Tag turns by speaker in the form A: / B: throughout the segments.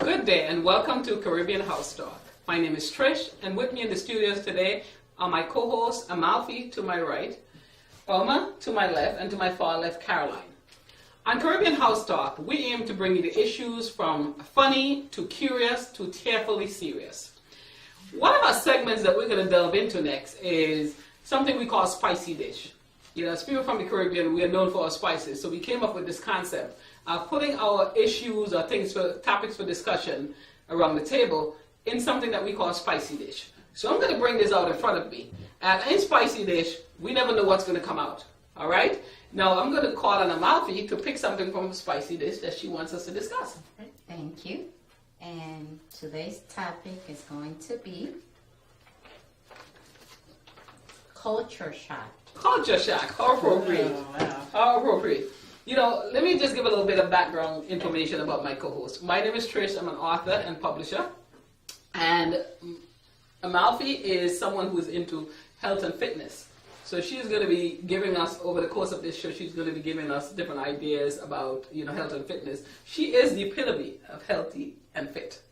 A: Good day and welcome to Caribbean House Talk. My name is Trish, and with me in the studios today are my co-hosts Amalfi to my right, Irma to my left, and to my far left, Caroline. On Caribbean House Talk, we aim to bring you the issues from funny to curious to tearfully serious. One of our segments that we're going to delve into next is something we call spicy dish. You know, as people from the Caribbean, we are known for our spices, so we came up with this concept of putting our issues or topics for discussion around the table in something that we call spicy dish. So I'm going to bring this out in front of me. And in spicy dish, we never know what's going to come out. All right? Now I'm going to call on Amalfi to pick something from a spicy dish that she wants us to discuss.
B: Thank you. And today's topic is going to be culture shock.
A: Culture shock. How appropriate.
B: Oh, wow.
A: How appropriate. You know, let me just give a little bit of background information about my co-host. My name is Trish. I'm an author and publisher. And Amalfi is someone who's into health and fitness. So she's going to be giving us, over the course of this show, she's going to be giving us different ideas about, health and fitness. She is the epitome of healthy and fit.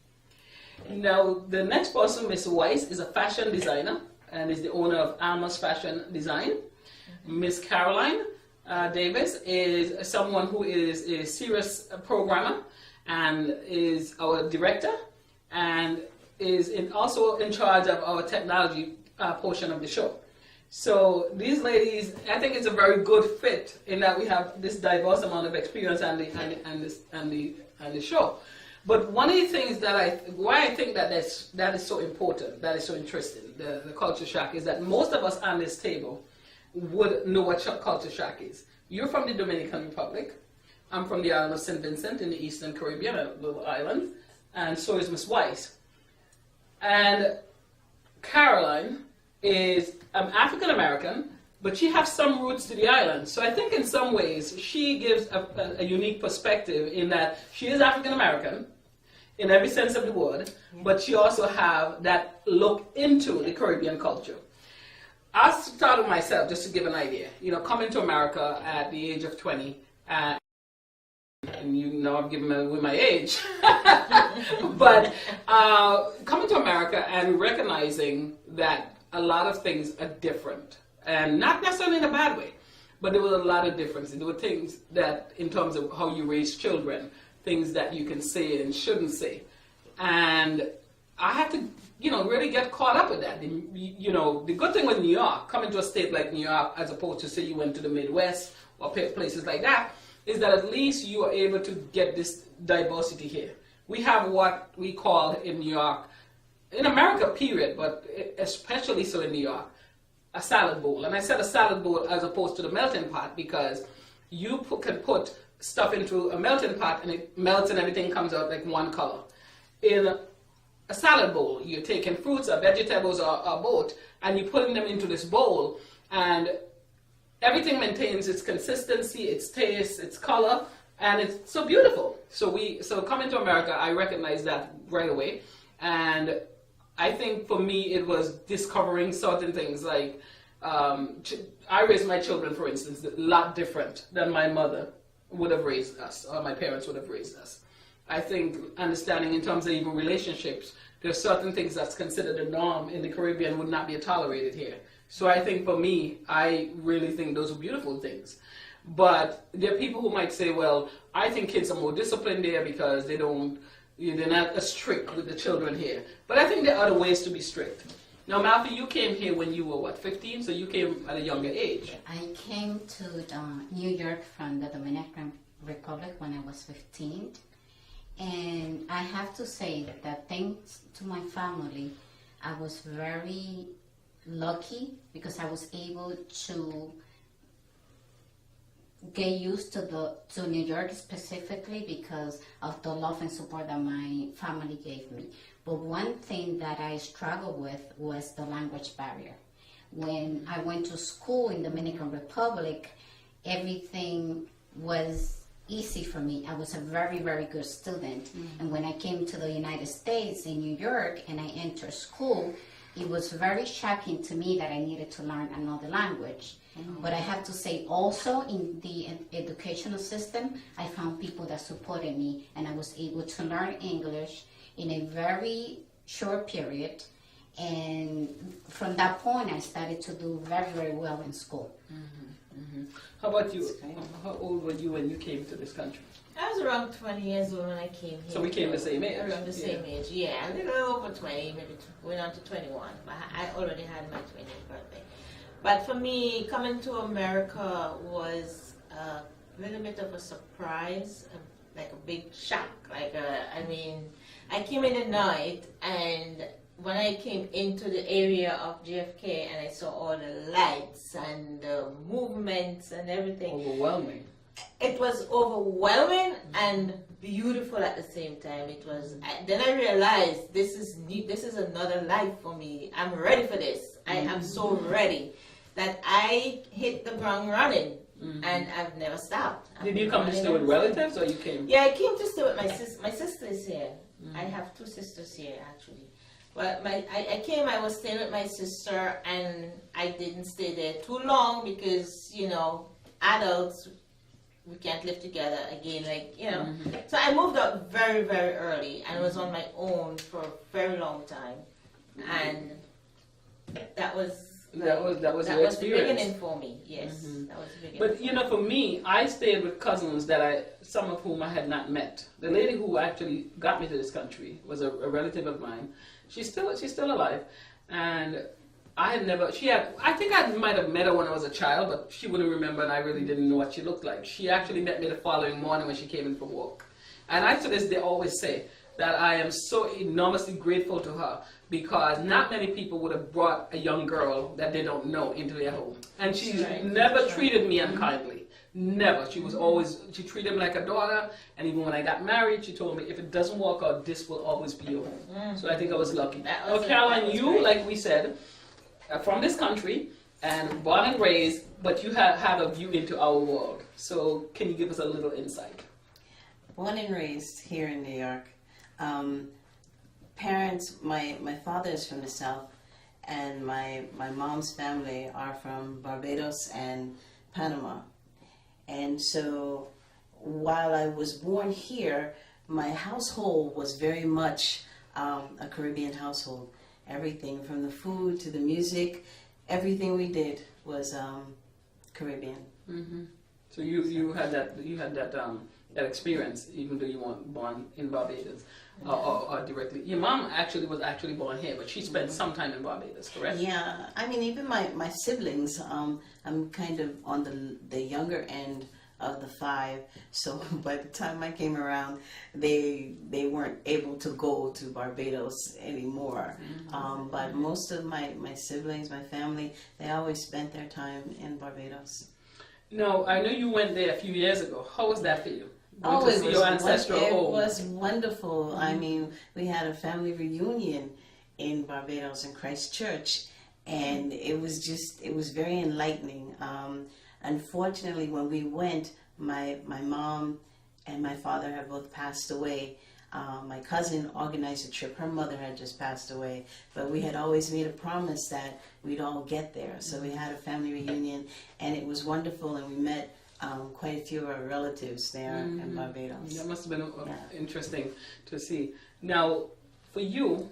A: Now, the next person, Miss Weiss, is a fashion designer and is the owner of Alma's Fashion Design. Miss Caroline Davis is someone who is a serious programmer and is our director and is also in charge of our technology portion of the show. So these ladies, I think it's a very good fit in that we have this diverse amount of experience and the show. But one of the things why I think that is so important, that is so interesting, the culture shock, is that most of us on this table would know what culture shock is. You're from the Dominican Republic. I'm from the island of St. Vincent in the Eastern Caribbean, a little island, and so is Miss Weiss. And Caroline is African American, but she has some roots to the island. So I think in some ways she gives a unique perspective in that she is African American in every sense of the word, but she also have that look into the Caribbean culture. I started myself, just to give an idea, coming to America at the age of 20, and I'm giving away my age, but coming to America and recognizing that a lot of things are different, and not necessarily in a bad way, but there was a lot of differences. There were things that, in terms of how you raise children, things that you can say and shouldn't say, and I had to, really get caught up with that. The good thing with New York, coming to a state like New York, as opposed to say you went to the Midwest or places like that, is that at least you are able to get this diversity here. We have what we call in New York, in America period, but especially so in New York, a salad bowl. And I said a salad bowl as opposed to the melting pot because you can put stuff into a melting pot and it melts and everything comes out like one color. In a salad bowl, you're taking fruits or vegetables or both, and you're putting them into this bowl, and everything maintains its consistency, its taste, its color, and it's so beautiful. So coming to America, I recognized that right away, and I think for me it was discovering certain things like I raised my children, for instance, a lot different than my mother would have raised us or my parents would have raised us. I think understanding in terms of even relationships, there are certain things that's considered a norm in the Caribbean would not be tolerated here. So I think for me, I really think those are beautiful things. But there are people who might say, well, I think kids are more disciplined there because they're not as strict with the children here. But I think there are other ways to be strict. Now, Malfi, you came here when you were, 15? So you came at a younger age.
B: I came to New York from the Dominican Republic when I was 15. And I have to say that thanks to my family, I was very lucky because I was able to get used to New York specifically because of the love and support that my family gave me. But one thing that I struggled with was the language barrier. When I went to school in Dominican Republic, everything was easy for me. I was a very, very good student. Mm-hmm. And when I came to the United States in New York and I entered school, it was very shocking to me that I needed to learn another language. But I have to say also in the educational system, I found people that supported me, and I was able to learn English in a very short period. And from that point, I started to do very, very well in school.
A: How about you? How old were you when you came to this country?
C: I was around 20 years old when I came here.
A: So we came the same age.
C: Around the same age, yeah. A little over 20, maybe went on to 21. But I already had my 20th birthday. But for me, coming to America was a little bit of a surprise, like a big shock. I came in the night, and when I came into the area of JFK and I saw all the lights and the movements and everything.
A: Overwhelming.
C: It was overwhelming and beautiful at the same time. It was. Then I realized this is another life for me. I'm ready for this. I am so ready that I hit the ground running, and I've never stopped.
A: Did you come to stay with relatives, or you came?
C: Yeah, I came to stay with my sister. My sister is here. I have two sisters here actually. But I came. I was staying with my sister, and I didn't stay there too long because adults, we can't live together again, So I moved out very, very early and was on my own for a very long time, and that was
A: your experience.
C: the beginning for me. Yes, that was the beginning.
A: But for me, I stayed with cousins some of whom I had not met. The lady who actually got me to this country was a relative of mine. She's still alive, and I think I might have met her when I was a child, but she wouldn't remember, and I really didn't know what she looked like. She actually met me the following morning when she came in from work. And I to this day always say that I am so enormously grateful to her, because not many people would have brought a young girl that they don't know into their home. And she never treated me unkindly. Never. She treated me like a daughter, and even when I got married, she told me, if it doesn't work out, this will always be your home. So I think I was lucky. Caroline, you, like we said, are from this country, and born and raised, but you have a view into our world. So can you give us a little insight?
D: Born and raised here in New York. Parents, my father is from the South, and my mom's family are from Barbados and Panama. And so while I was born here, my household was very much a Caribbean household. Everything from the food to the music, everything we did was Caribbean.
A: So you had that experience, even though you weren't born in Barbados or directly. Your mom was actually born here, but she spent some time in Barbados, correct?
D: Yeah, even my siblings, I'm kind of on the younger end of the 5, so by the time I came around, they weren't able to go to Barbados anymore. But most of my siblings, my family, they always spent their time in Barbados.
A: No, I know you went there a few years ago. How was that for you?
D: It was wonderful. We had a family reunion in Barbados in Christchurch, and it was very enlightening. Unfortunately, when we went, my mom and my father had both passed away. My cousin organized a trip. Her mother had just passed away, but we had always made a promise that we'd all get there. So we had a family reunion, and it was wonderful, and we met quite a few of our relatives there in Barbados.
A: That must have been interesting to see. Now, for you,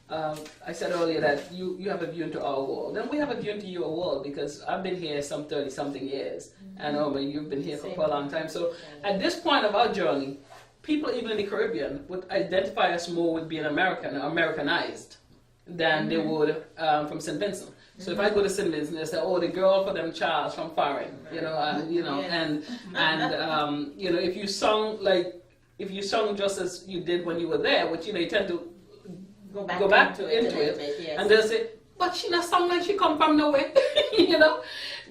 A: I said earlier that you have a view into our world. And we have a view into your world, because I've been here some 30-something years. And you've been here for quite a long time. So at this point of our journey, people even in the Caribbean would identify us more with being Americanized than they would from St. Vincent. So if I go to St. Vincent, they say, "Oh, the girl for them Charles from foreign," if you sung just as you did when you were there, which you tend to go back into it,
C: yes.
A: And they'll say, "But she not sound like she come from nowhere,"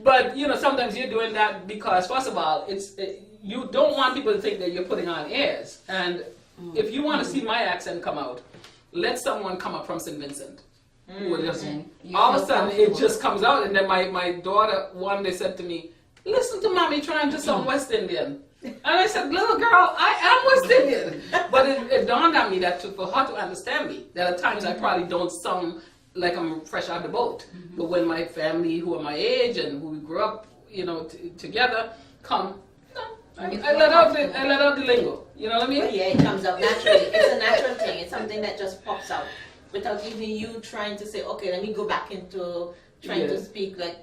A: But sometimes you're doing that because, first of all, you don't want people to think that you're putting on airs. And if you want to see my accent come out, let someone come up from St. Vincent. Who will just, all of a sudden it just comes out. And then my daughter one day said to me, "Listen to mommy trying to sound West Indian." And I said, "Little girl, I am West Indian." But it dawned on me that for her to understand me, that at times I probably don't sound like I'm fresh out of the boat. But when my family who are my age and who we grew up, together come, I let out the lingo. You know what I mean?
C: Yeah, it comes out naturally. It's a natural thing. It's something that just pops out without even you trying to say, okay, let me go back into trying to speak like,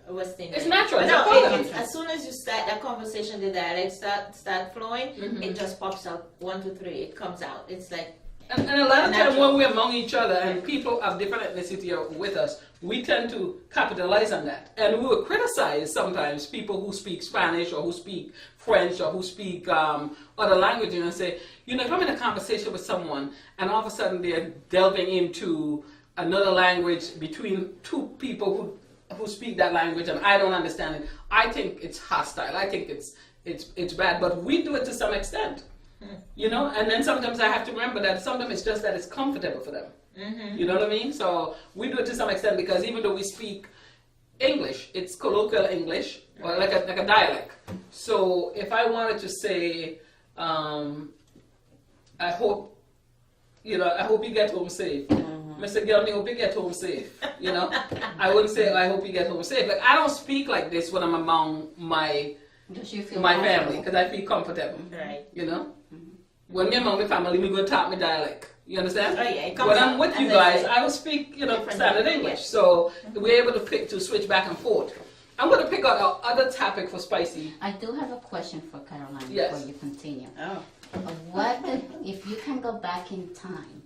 C: West Indian.
A: It's natural.
C: As soon as you start that conversation, the dialect start flowing, it just pops out. 1, 2, 3, it comes out. It's like.
A: And a lot of times when we're among each other and people of different ethnicity are with us, we tend to capitalize on that. And we will criticize sometimes people who speak Spanish or who speak French or who speak other languages and say, if I'm in a conversation with someone and all of a sudden they're delving into another language between two people who speak that language and I don't understand it, I think it's hostile. I think it's bad. But we do it to some extent. And then sometimes I have to remember that sometimes it's just that it's comfortable for them. You know what I mean? So we do it to some extent because even though we speak English, it's colloquial English or like a dialect. So if I wanted to say, I hope you get home safe. Mr. Gilney, hope you get home safe. I wouldn't say I hope you get home safe. Like I don't speak like this when I'm among my family because I feel comfortable.
C: Right.
A: When me among my family, me go talk my dialect. You understand?
C: Oh, yeah,
A: when I'm with you guys, I will speak, standard English.
C: Yes.
A: So we're able to switch back and forth. I'm going to pick out our other topic for Spicy.
B: I do have a question for Caroline
A: Yes.
B: before you continue.
D: Oh.
B: If you can go back in time,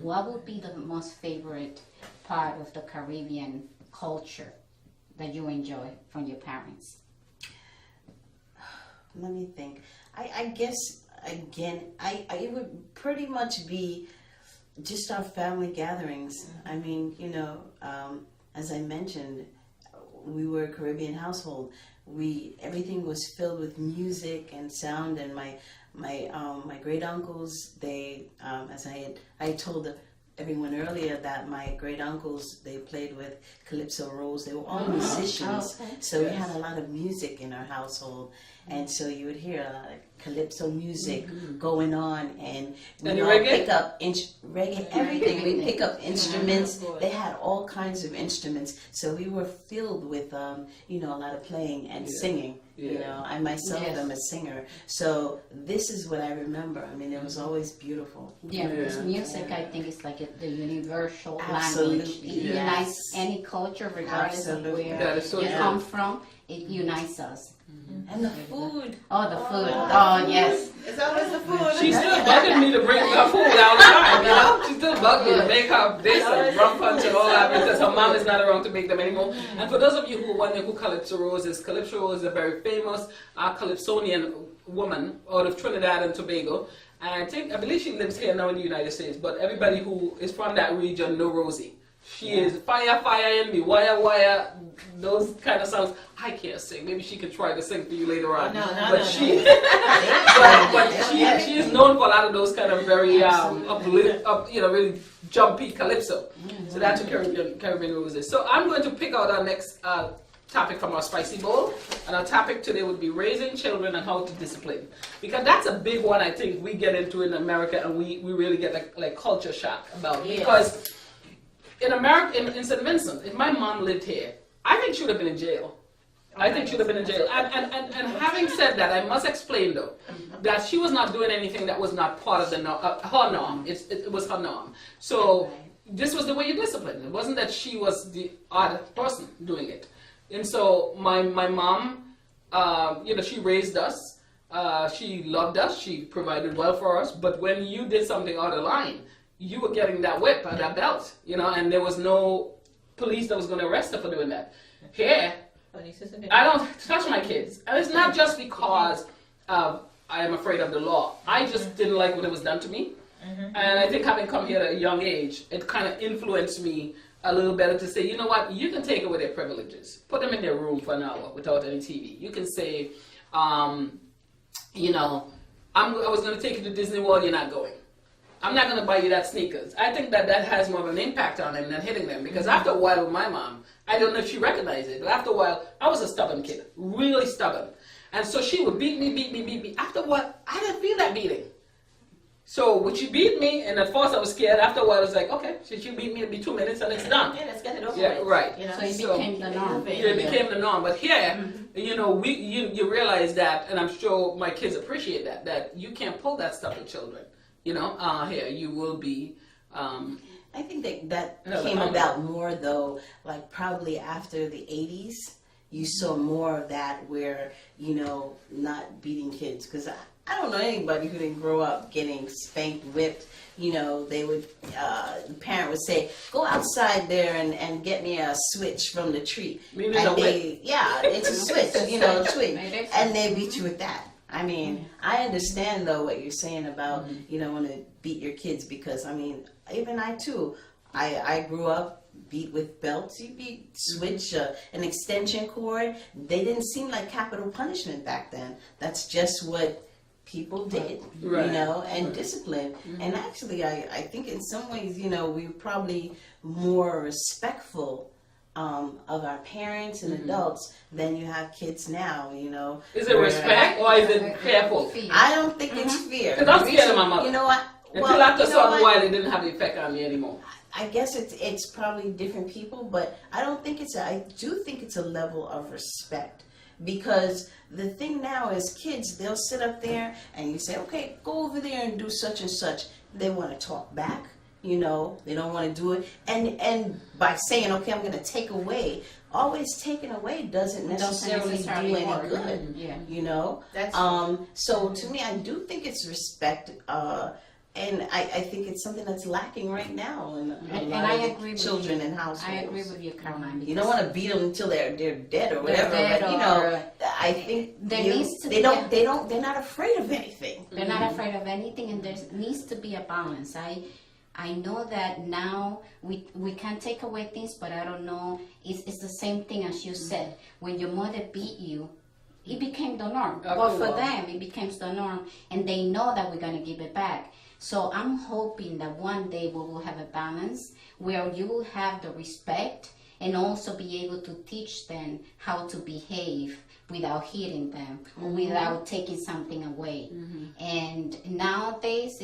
B: what would be the most favorite part of the Caribbean culture that you enjoy from your parents?
D: Let me think. I guess, again, it would pretty much be just our family gatherings. I mean, as I mentioned, we were a Caribbean household. Everything was filled with music and sound, and my great uncles, they, as I told everyone earlier that my great uncles, they played with calypso rolls. They were all musicians, so we had a lot of music in our household, and so you would hear a lot of calypso music going on, and we all pick up reggae, everything. We pick up instruments. They had all kinds of instruments, so we were filled with a lot of playing and singing. I myself am a singer, so this is what I remember. I mean, it was always beautiful.
B: Because music, I think, is like the universal language.
D: Absolutely.
B: It unites any culture, regardless of where you come from. It unites us.
C: And the food.
B: Oh, the food. Oh, yes.
C: It's always the food.
A: She's still bugging me to bring her food all the time, She's still bugging me to make her this and rum punch and all that because her mom is not around to make them anymore. And for those of you who wonder who Calypso Rose is a very famous Calypsonian woman out of Trinidad and Tobago. And I believe she lives here now in the United States, but everybody who is from that region know Rosie. She is fire in me, wire, those kind of songs. I can't sing. Maybe she can try to sing for you later on. But she is known for a lot of those kind of very really jumpy calypso. So that's what Caribbean Roses. So I'm going to pick out our next topic from our Spicy Bowl, and our topic today would be raising children and how to discipline, because that's a big one I think we get into in America, and we really get like culture shock about because. In America, in St. Vincent, if my mom lived here, I think she would have been in jail. I think she would have been in jail. And having said that, I must explain though, that she was not doing anything that was not part of the her norm. It was her norm. So this was the way you disciplined. It wasn't that she was the odd person doing it. And so my mom, she raised us. She loved us. She provided well for us. But when you did something out of line, you were getting that whip or that belt, and there was no police that was going to arrest her for doing that. Here, I don't touch my kids. And it's not just because I am afraid of the law. I just didn't like when it was done to me. And I think having come here at a young age, it kind of influenced me a little better to say, you know what, you can take away their privileges. Put them in their room for an hour without any TV. You can say, I was going to take you to Disney World, you're not going. I'm not going to buy you that sneakers. I think that has more of an impact on them than hitting them. Because after a while with my mom, I don't know if she recognized it, but after a while, I was a stubborn kid. Really stubborn. And so she would beat me. After a while, I didn't feel that beating. So would she beat me? And at first I was scared. After a while I was like, okay, she beat me, it'll be 2 minutes and it's done.
C: Yeah, let's get it over
A: Yeah,
C: with.
A: right.
C: You know?
B: So it
A: So-
B: became the norm.
A: Yeah, it became the norm. But here, you know, you realize that, and I'm sure my kids appreciate that you can't pull that stuff with children. You know, here you will be.
D: I think that
A: No,
D: came
A: I know.
D: about more though, like probably after the 80s. You saw more of that where, you know, not beating kids. Because I don't know anybody who didn't grow up getting spanked, whipped. You know, they would, the parent would say, go outside there and get me a switch from the tree.
A: Maybe a whip.
D: Yeah, it's a switch, you know, a twig.
B: Maybe.
D: And they beat you with that. I mean, I understand though what you're saying about, you know, want to beat your kids because, I mean, even I too, I grew up beat with belts. You beat switch, an extension cord. They didn't seem like capital punishment back then. That's just what people did,
A: Right.
D: you know, and discipline. And actually, I think in some ways, you know, we're probably more respectful of our parents and adults than you have kids now, you know.
A: Is it respect or is it fearful?
D: I don't think it's fear.
A: 'Cause I'm scared of my mother.
D: You know what?
A: Until after a
D: you know
A: certain
D: what?
A: while, it didn't have the effect on me anymore.
D: I guess it's probably different people, but I don't think I do think it's a level of respect. Because the thing now is kids, they'll sit up there and you say, okay, go over there and do such and such. They want to talk back, you know, they don't want to do it. And by saying, okay, I'm going to take away, always taking away doesn't necessarily do any
B: work.
D: good,
B: Yeah.
D: you know.
C: That's
D: So to me, I do think it's respect. And I think it's something that's lacking right now in a
B: And
D: lot
B: I
D: of the
B: agree with
D: children
B: you.
D: and households.
B: I agree with you, Caroline.
D: You don't want to beat them until they're dead or whatever,
B: dead
D: but you
B: or-
D: know, I think
B: There
D: you-
B: needs to
D: they
B: be
D: don't,
B: a-
D: they're not afraid of anything.
B: They're not afraid of anything, and there needs to be a balance. I know that now we can take away things, but I don't know. It's the same thing as you said. When your mother beat you, it became the norm.
A: After
B: But
A: a
B: for
A: while.
B: them, it becomes the norm, and they know that we're going to give it back. So I'm hoping that one day we will have a balance where you will have the respect and also be able to teach them how to behave without hitting them or without taking something away. And nowadays,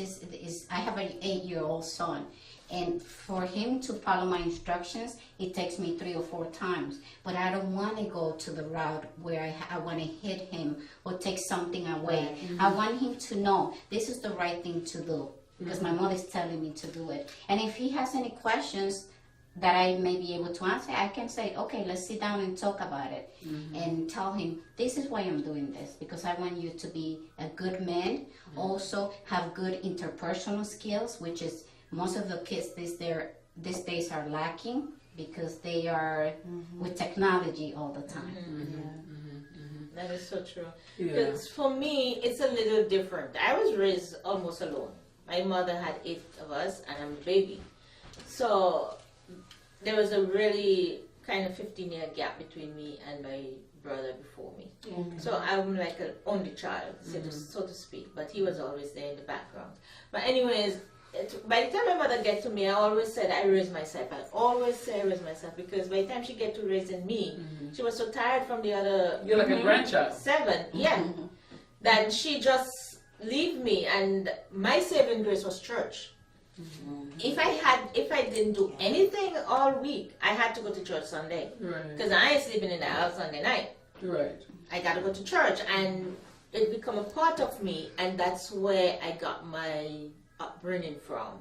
B: I have an 8-year-old son, and for him to follow my instructions, it takes me 3 or 4 times. But I don't want to go to the route where I want to hit him or take something away. I want him to know this is the right thing to do because my mother is telling me to do it. And if he has any questions that I may be able to answer, I can say, okay, let's sit down and talk about it and tell him, this is why I'm doing this, because I want you to be a good man, also have good interpersonal skills, which is most of the kids these days are lacking because they are with technology all the time.
C: that is so true.
A: Yeah.
C: Because for me, it's a little different. I was raised almost alone. My mother had 8 of us, and I'm a baby. So there was a really kind of 15-year gap between me and my brother before me. So I'm like an only child, so to speak. But he was always there in the background. But anyways, by the time my mother get to me, I always said I raised myself. I always say I raised myself because by the time she get to raising me, she was so tired from the other
A: You're like a grandchild.
C: 7, that she just leave me. And my saving grace was church. If I didn't do anything all week, I had to go to church Sunday
A: Right.
C: because I ain't sleeping in the house Sunday night.
A: Right.
C: I got to go to church, and it become a part of me, and that's where I got my upbringing from.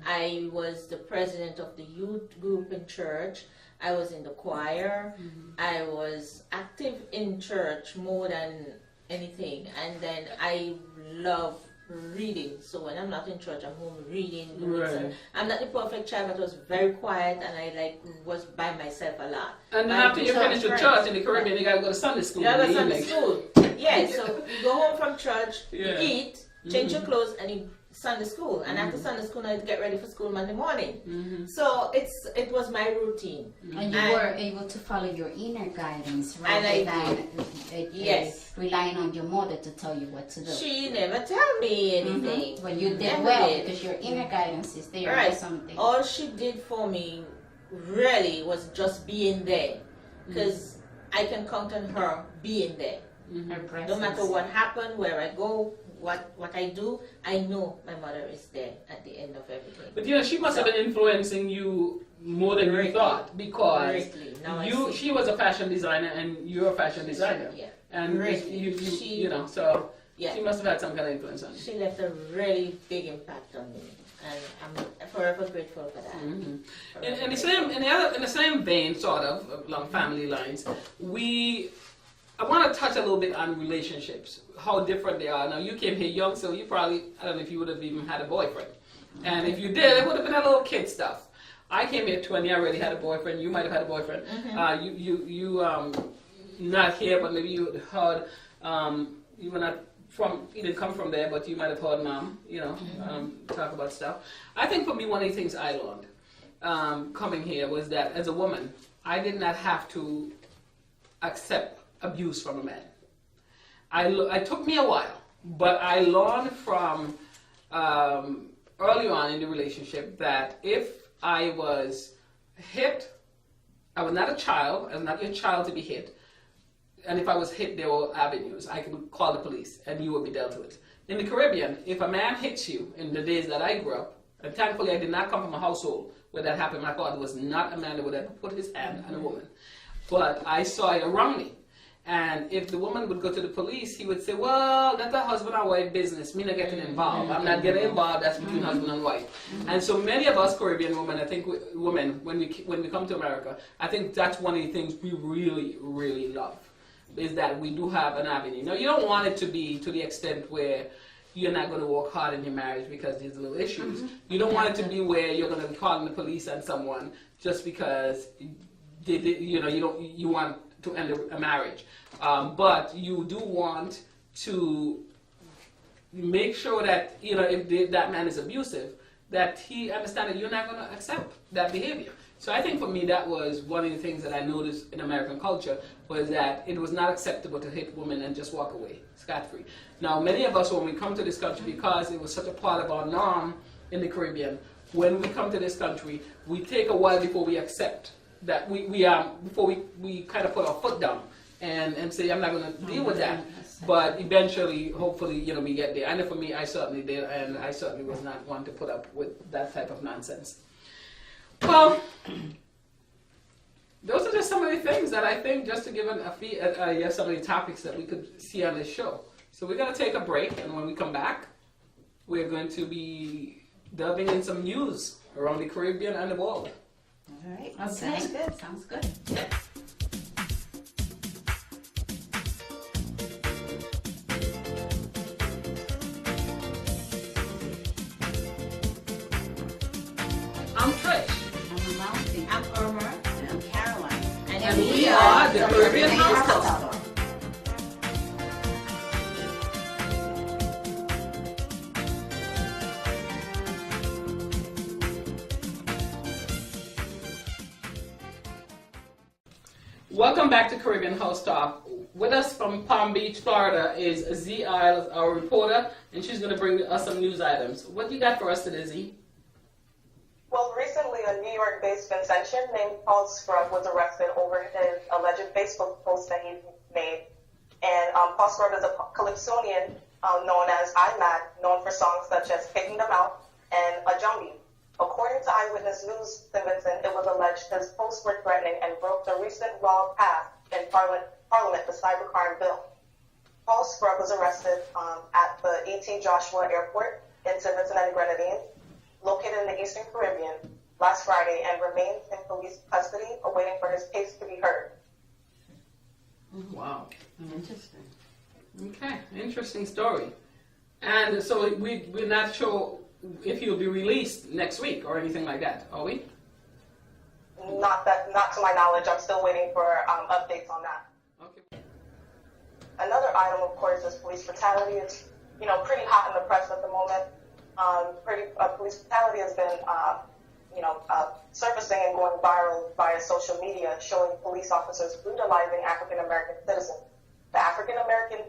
C: I was the president of the youth group in church. I was in the choir. I was active in church more than anything, and then I love reading. So when I'm not in church, I'm home reading.
A: Right.
C: I'm not the perfect child, but I was very quiet, and I was by myself a lot.
A: And then
C: My
A: after you finish with
C: friends.
A: church in the Caribbean, you gotta go to Sunday school.
C: Yeah,
A: in
C: but
A: the
C: Sunday
A: evening.
C: school. Yeah, so you go home from church,
A: Yeah.
C: you eat, change your clothes, and you Sunday school. And after Sunday school, I get ready for school Monday morning. So it was my routine.
B: And you were able to follow your inner guidance
C: And I
B: rather than
C: Yes.
B: relying on your mother to tell you what to do.
C: She never tell me anything.
B: But you did
C: Never
B: well
C: did.
B: because your inner guidance is there
C: Right.
B: for something.
C: All she did for me really was just being there. Because I can count on her being there.
B: Her presence.
C: No matter what happened, where I go, what I do, I know my mother is there at the end of everything.
A: But she must have been influencing you more than you thought, because she was a fashion designer and you're a fashion designer.
C: Yeah.
A: And she must have had some kind of influence on you.
C: She left a really big impact on me, and I'm forever grateful for that.
A: Mm-hmm. In the same vein, sort of along family lines, I want to touch a little bit on relationships, how different they are. Now, you came here young, so you probably, I don't know if you would have even had a boyfriend. And if you did, it would have been a little kid stuff. I came here at 20, I already had a boyfriend. You might have had a boyfriend. Mm-hmm. You not here, but maybe you heard, you were not you didn't come from there, but you might have heard mom, talk about stuff. I think for me, one of the things I learned coming here was that as a woman, I did not have to accept abuse from a man. It took me a while, but I learned from early on in the relationship that if I was hit, I was not a child. I was not your child to be hit. And if I was hit, there were avenues. I could call the police and you would be dealt with. In the Caribbean, if a man hits you in the days that I grew up, and thankfully I did not come from a household where that happened. My father was not a man that would ever put his hand on a woman. But I saw it around me. And if the woman would go to the police, he would say, well, that's a husband and wife business. Me not getting involved. I'm not getting involved. That's between husband and wife. And so many of us Caribbean women, I think women, when we come to America, I think that's one of the things we really, really love, is that we do have an avenue. Now, you don't want it to be to the extent where you're not going to work hard in your marriage because there's little issues. You don't want it to be where you're going to be calling the police on someone just because you want to end a marriage. But you do want to make sure that, if that man is abusive, that he understands that you're not going to accept that behavior. So I think for me that was one of the things that I noticed in American culture, was that it was not acceptable to hit women and just walk away scot-free. Now, many of us, when we come to this country, because it was such a part of our norm in the Caribbean, when we come to this country, we take a while before we accept that before we kind of put our foot down and say, I'm not going to deal with that. But eventually, hopefully, we get there. I know for me, I certainly did, and I certainly was not one to put up with that type of nonsense. Well, those are just some of the things that I think, just to give some of the topics that we could see on this show. So we're going to take a break, and when we come back, we're going to be delving in some news around the Caribbean and the world.
D: All right.
B: Okay.
D: Sounds good.
B: Sounds good.
A: I'm Trish.
B: I'm Amalfi.
C: I'm Irma,
D: And I'm Caroline.
C: and
A: we are the Caribbean House Club. Welcome back to Caribbean House Talk. With us from Palm Beach, Florida is Z Isles, our reporter, and she's going to bring us some news items. What do you got for us today, Z?
E: Well, recently a New York-based physician named Paul Scruggs was arrested over his alleged Facebook post that he made. And Paul Scruggs is a calypsonian known as IMAD, known for songs such as Kicking Them Out and A Jumbie. According to Eyewitness News, Vincent, it was alleged his posts were threatening and broke the recent law passed in Parliament, the Cybercrime Bill. Paul Scruggs was arrested at the E.T. Joshua Airport in St. Vincent and the Grenadines, located in the Eastern Caribbean, last Friday, and remains in police custody, awaiting for his case to be heard.
A: Wow.
D: Interesting.
A: Okay, interesting story. And so we're not sure if he'll be released next week or anything like that, are we?
E: Not to my knowledge. I'm still waiting for updates on that.
A: Okay.
E: Another item, of course, is police brutality. It's pretty hot in the press at the moment. Police brutality has been surfacing and going viral via social media, showing police officers brutalizing African American citizens. The African American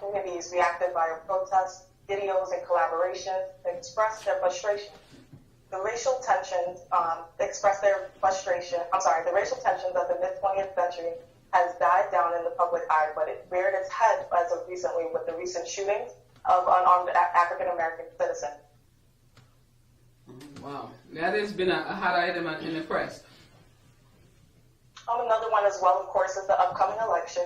E: communities reacted via protests, videos, and collaborations to express their frustration. The racial tensions the racial tensions of the mid-20th century has died down in the public eye, but it reared its head as of recently with the recent shootings of unarmed African American citizen.
A: Wow, that has been a hot item in the press.
E: Another one as well, of course, is the upcoming election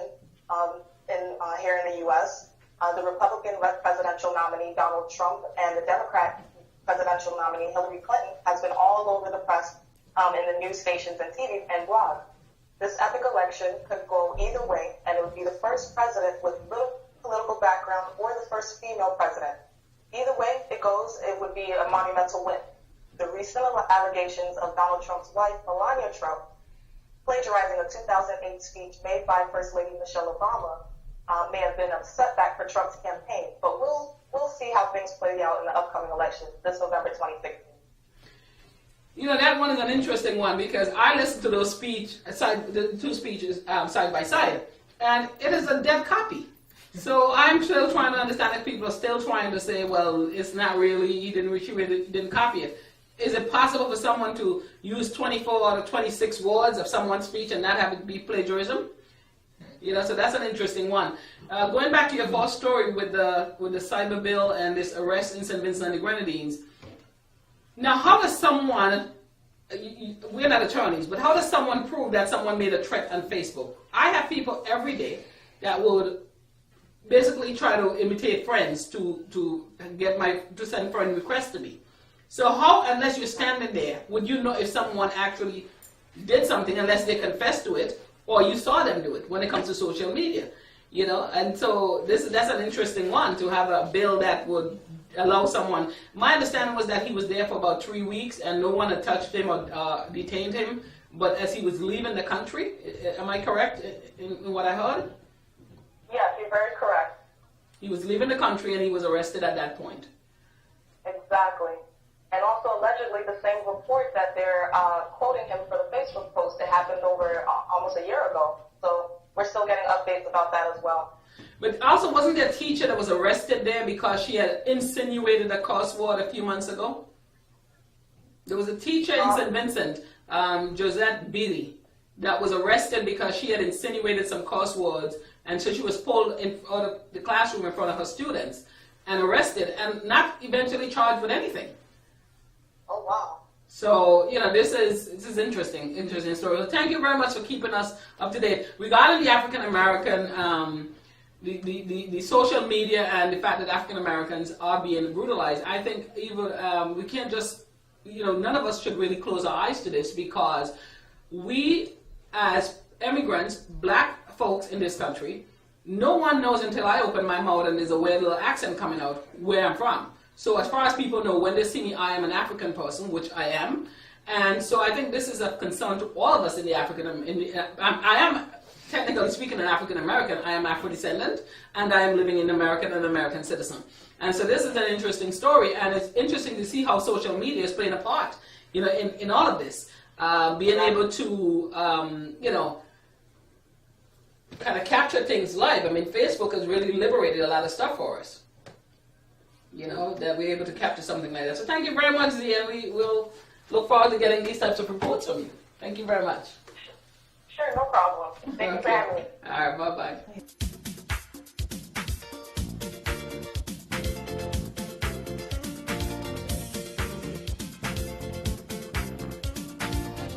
E: here in the U.S. The Republican presidential nominee, Donald Trump, and the Democrat presidential nominee, Hillary Clinton, has been all over the press in the news stations and TV and blogs. This epic election could go either way, and it would be the first president with little political background or the first female president. Either way it goes, it would be a monumental win. The recent allegations of Donald Trump's wife, Melania Trump, plagiarizing a 2008 speech made by First Lady Michelle Obama may have been a setback for Trump's campaign, but we'll see how things play out in the upcoming election this November 2016.
A: You know, that one is an interesting one because I listened to those the two speeches side by side, and it is a dead copy. So I'm still trying to understand if people are still trying to say, well, it's not really, he didn't copy it. Is it possible for someone to use 24 out of 26 words of someone's speech and not have it be plagiarism? You know, so that's an interesting one. Going back to your false story with the cyber bill and this arrest in St. Vincent and the Grenadines. Now, how does someone, we're not attorneys, but how does someone prove that someone made a threat on Facebook? I have people every day that would basically try to imitate friends to send friend requests to me. So how, unless you're standing there, would you know if someone actually did something unless they confess to it or you saw them do it when it comes to social media? You know, and so that's an interesting one, to have a bill that would allow someone. My understanding was that he was there for about 3 weeks and no one had touched him or detained him, but as he was leaving the country, am I correct in what I heard?
E: Yes, you're very correct.
A: He was leaving the country and he was arrested at that point.
E: Exactly. And also allegedly the same report that they're quoting him for the Facebook post that happened over almost a year ago. So we're still getting updates about that as well.
A: But also, wasn't there a teacher that was arrested there because she had insinuated a cuss word a few months ago? There was a teacher in St. Vincent, Josette Beatty, that was arrested because she had insinuated some cuss words, and so she was pulled out of the classroom in front of her students and arrested and not eventually charged with anything.
E: Oh, wow.
A: So, you know, this is interesting story. So thank you very much for keeping us up to date. Regarding the African American, the social media and the fact that African Americans are being brutalized, I think even we can't just, you know, none of us should really close our eyes to this, because we as immigrants, black folks in this country, no one knows until I open my mouth and there's a weird little accent coming out where I'm from. So as far as people know, when they see me, I am an African person, which I am. And so I think this is a concern to all of us in the I am, technically speaking, an African American. I am Afro-descendant, and I am living in America and an American citizen. And so this is an interesting story, and it's interesting to see how social media is playing a part, you know, in all of this. Being able to, you know, kind of capture things live. I mean, Facebook has really liberated a lot of stuff for us. You know, that we're able to capture something like that. So thank you very much, Zia. We will look forward to getting these types of reports from you. Thank you very much.
E: Sure, no problem. Thank you for having me. All
A: right, bye-bye.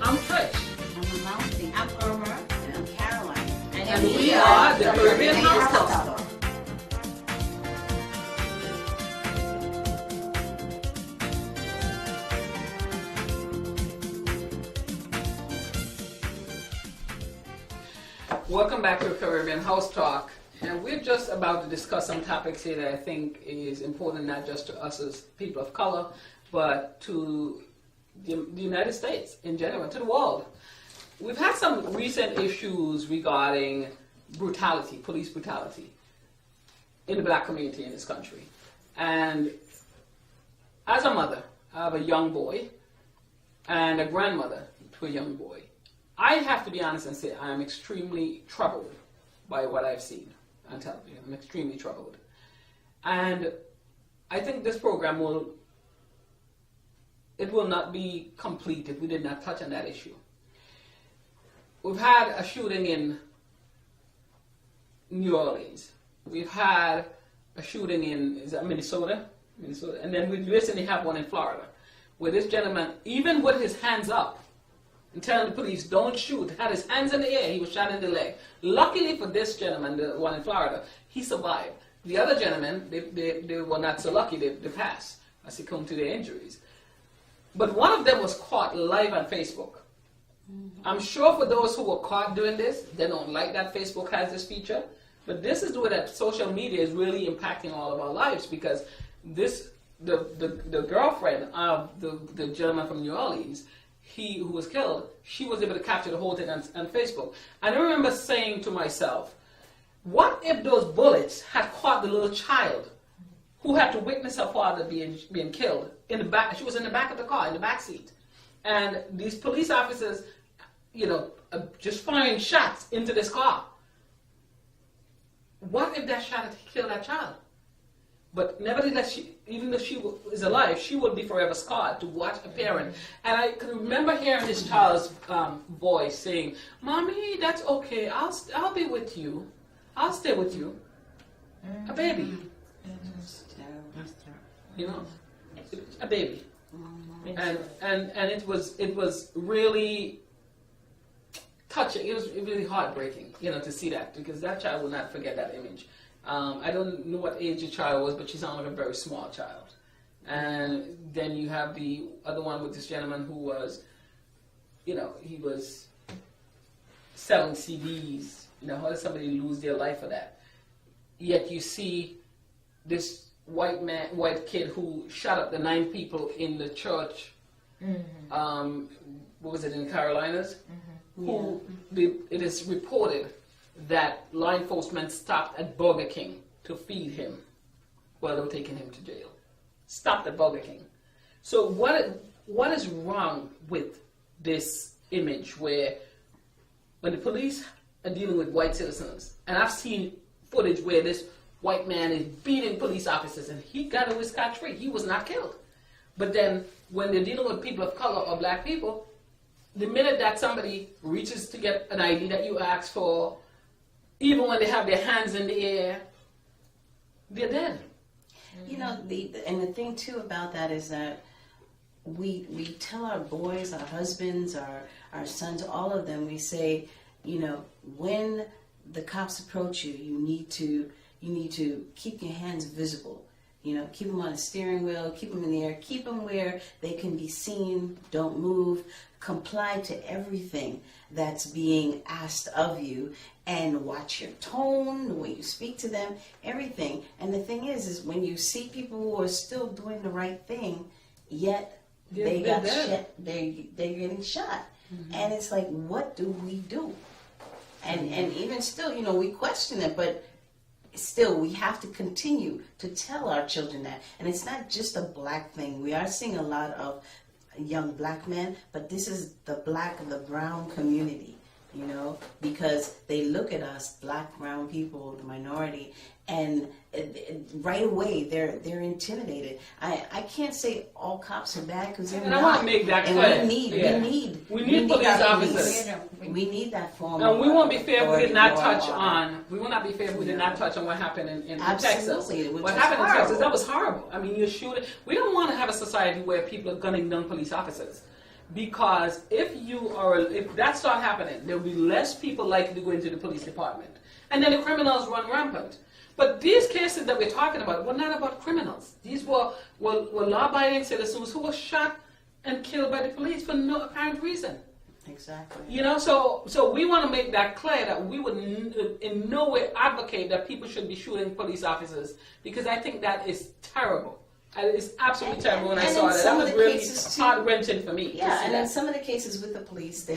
A: I'm Trish.
B: I'm Amalfi. I'm Irma.
D: And I'm Caroline.
A: And we are the Caribbean House Talk. Welcome back to Caribbean House Talk, and we're just about to discuss some topics here that I think is important, not just to us as people of color, but to the United States in general, to the world. We've had some recent issues regarding brutality, police brutality, in the black community in this country. And as a mother, I have a young boy and a grandmother to a young boy. I have to be honest and say I am extremely troubled by what I've seen on television. I'm extremely troubled. And I think this program will not be complete if we did not touch on that issue. We've had a shooting in New Orleans. We've had a shooting in, is that Minnesota? And then we recently have one in Florida, where this gentleman, even with his hands up and telling the police, don't shoot, had his hands in the air, he was shot in the leg. Luckily for this gentleman, the one in Florida, he survived. The other gentlemen, they were not so lucky, they passed, as they come to their injuries. But one of them was caught live on Facebook. I'm sure for those who were caught doing this, they don't like that Facebook has this feature. But this is where that social media is really impacting all of our lives, because the girlfriend of the gentleman from New Orleans, who was killed, she was able to capture the whole thing on Facebook. And I remember saying to myself, what if those bullets had caught the little child who had to witness her father being killed in the back? She was in the back of the car, in the back seat. And these police officers, just firing shots into this car. What if that shot had killed that child? But nevertheless, even though she is alive, she will be forever scarred to watch a parent. And I can remember hearing this child's voice saying, "Mommy, that's okay. I'll be with you. I'll stay with you." A baby. A baby. And it was really touching. It was really heartbreaking, to see that, because that child will not forget that image. I don't know what age the child was, but she sounded like a very small child. And then you have the other one with this gentleman who was, he was selling CDs. How does somebody lose their life for that? Yet you see this white kid who shot up the 9 people in the church. Mm-hmm. What was it, in Carolinas? Mm-hmm. It is reported that law enforcement stopped at Burger King to feed him while they were taking him to jail. Stopped at Burger King. So what is wrong with this image where when the police are dealing with white citizens, and I've seen footage where this white man is beating police officers and he got away scot-free. He was not killed. But then when they're dealing with people of color or black people, the minute that somebody reaches to get an ID that you ask for, even when they have their hands in the air, they're dead.
D: And the thing too about that is that we tell our boys, our husbands, our sons, all of them, we say, when the cops approach you, you need to keep your hands visible. Keep them on a steering wheel, keep them in the air, keep them where they can be seen, don't move, comply to everything that's being asked of you, and watch your tone, the way you speak to them, everything. And the thing is when you see people who are still doing the right thing, yet they're getting shot. Mm-hmm. And it's like, what do we do? And even still, we question it, but still, we have to continue to tell our children that. And it's not just a black thing. We are seeing a lot of young black men, but this is the black and the brown community, because they look at us, black, brown people, the minority, and right away they're intimidated. I can't say all cops are bad, because they're not.
A: I want to make that clear. We need police officers.
D: We need that form.
A: And we won't be fair if we did not touch on. We will not be fair if we did not touch on what happened in Texas. What happened in Texas? That was horrible. I mean, you're shooting. We don't want to have a society where people are gunning down police officers, because if that start happening, there will be less people likely to go into the police department, and then the criminals run rampant. But these cases that we're talking about were not about criminals. These were law-abiding citizens who were shot and killed by the police for no apparent reason.
D: Exactly.
A: So we want to make that clear that we would in no way advocate that people should be shooting police officers, because I think that is terrible. It's absolutely terrible when I saw that. That was really heart-wrenching for me.
D: Yeah, and in some of the cases with the police,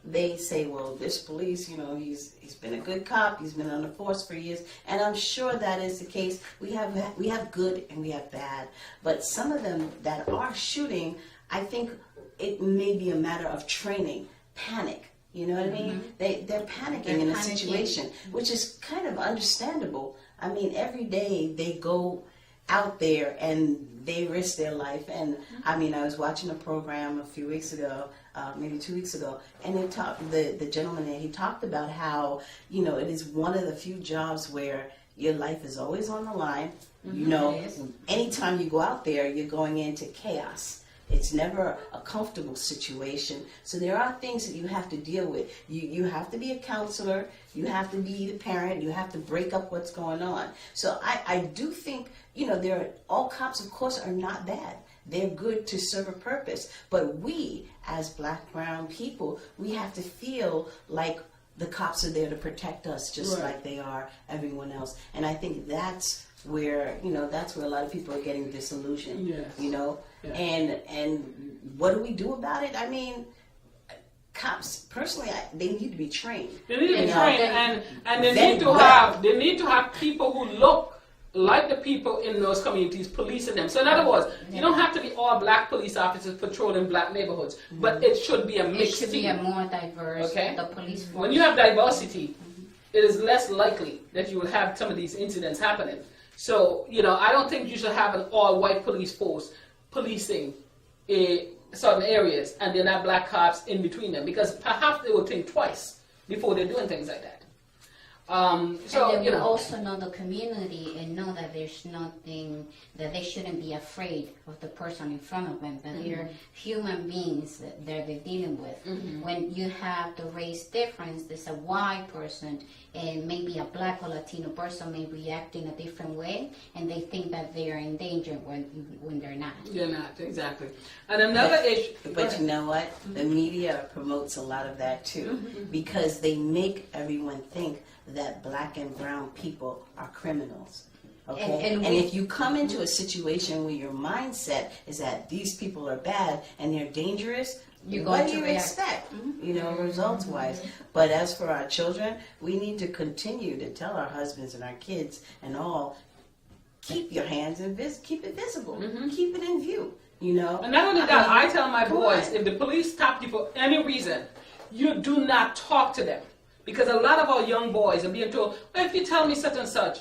D: they say, well, this police, he's been a good cop, he's been on the force for years, and I'm sure that is the case. We have good and we have bad, but some of them that are shooting, I think it may be a matter of training, panic. You know what I mean? They're panicking in a situation, which is kind of understandable. I mean, every day they go out there and they risk their life. And I mean, I was watching a program a few weeks ago, maybe 2 weeks ago, and the gentleman there, he talked about how, it is one of the few jobs where your life is always on the line. You know,
B: Yes.
D: anytime you go out there, you're going into chaos. It's never a comfortable situation. So there are things that you have to deal with. You have to be a counselor. You have to be the parent. You have to break up what's going on. So I do think, you know, all cops, of course, are not bad. They're good to serve a purpose. But we, as Black, brown people, we have to feel like the cops are there to protect us just
A: Right.
D: like they are everyone else. And I think that's where, you know, that's where a lot of people are getting disillusioned.
A: Yes.
D: You know?
A: Yeah.
D: And what do we do about it? I mean, cops, personally, they need to be trained.
A: They need to be
D: You know,
A: trained, and they
D: then
A: need to
D: what?
A: have people who look like the people in those communities policing them. So in other words, you don't have to be all Black police officers patrolling Black neighborhoods, but it should be a
B: It
A: mixed
B: should be
A: team.
B: a more diverse,
A: Okay.
B: the police force.
A: When you have diversity, it is less likely that you will have some of these incidents happening. So, you know, I don't think you should have an all-white police force policing certain areas and then have Black cops in between them, because perhaps they will think twice before they're doing things like that. So,
B: and they
A: you
B: will
A: know,
B: also know the community and know that there's nothing, that they shouldn't be afraid of the person in front of them, that they're human beings that they're dealing with. When you have the race difference, there's a white person and maybe a Black or Latino person may react in a different way, and they think that they are in danger when they're not.
A: you're not, exactly. And another issue.
D: But you know what? The media promotes a lot of that too, because they make everyone think that Black and brown people are criminals. Okay?
B: And
D: And
B: we-
D: if you come into a situation where your mindset is that these people are bad and they're dangerous,
B: You're
D: what
B: going
D: do
B: to
D: you
B: react.
D: expect? You know, results wise. But as for our children, we need to continue to tell our husbands and our kids and all, keep your hands keep it visible, keep it in view. You know.
A: And not only that, I tell my
D: come
A: boys,
D: on.
A: if the police stop you for any reason, you do not talk to them. Because a lot of our young boys are being told, well, if you tell me such and such,